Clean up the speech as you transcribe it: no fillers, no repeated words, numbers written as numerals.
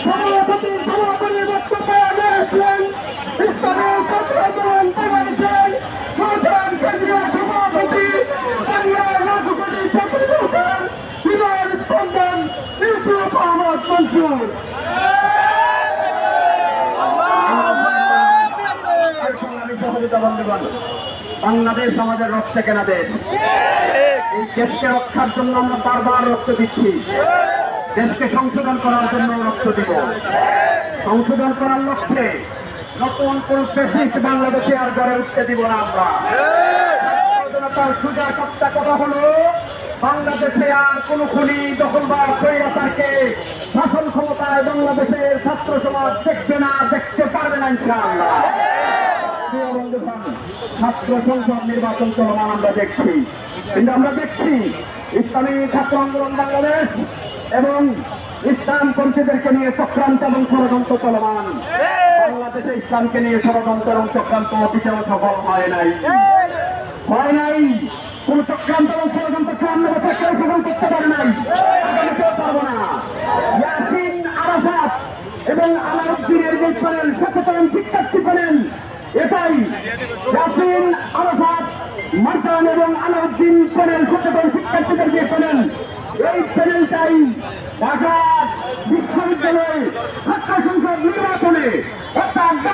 সভাপতির সমাপনী বক্তব্য দিয়েছিলেন ইসলামী ছাত্র আন্দোলন বাংলাদেশের সাধারণ কেন্দ্রীয় সভাপতি বাংলা রাজকোটি ছাত্র সংসদ বিনয়ের স্পন্দন ইউসুফ আহমদ মনসুর। বাংলাদেশ আমাদের রক্তে কেনা দেশ। এই দেশকে রক্ষার জন্য আমরা বারবার রক্ত দিচ্ছি, দেশকে সংশোধন করার জন্য রক্ত দিব। সংশোধন করার লক্ষ্যে নতুন কোন ফ্যাসিস্ট বাংলাদেশে আর গড়ে উঠতে দিব না আমরা। তার সোজা সপ্তাহ কথা হলো, বাংলাদেশে আর কোন খুনি দখলদার স্বৈরাচারকে শাসন ক্ষমতায় বাংলাদেশের ছাত্র সমাজ দেখবে না, দেখতে পারবে না ইনশাআল্লাহ। ছাত্র সংসদ নির্বাচন চলমান আমরা দেখছি, কিন্তু আমরা দেখছি ইসলামী ছাত্র আন্দোলন বাংলাদেশ এবং ইসলাম পরিষদেরকে নিয়ে চক্রান্ত এবং ষড়যন্ত্র চলমান। বাংলাদেশে ইসলামকে নিয়ে ষড়যন্ত্র এবং চক্রান্ত অতিশয় সফল হয় নাই। কোন চক্রান্ত এবং ষড়যন্ত্র 54 বছর কেউ সফল করতে পারে নাই, আগামী কেউ পারবো না। ইয়াসিন আরাফাত এবং আলাউদ্দিনের যে প্যানেল, সচেতন শিক্ষার্থী প্যানেল, এটাই ইয়াসিন আরাফাত মার্জান এবং আলাউদ্দিন প্যানেল, সচেতন শিক্ষার্থীদের যে প্যানেল, এই প্যানেলটাই ঢাকা বিশ্ববিদ্যালয় ছাত্র সংসদ নির্বাচনে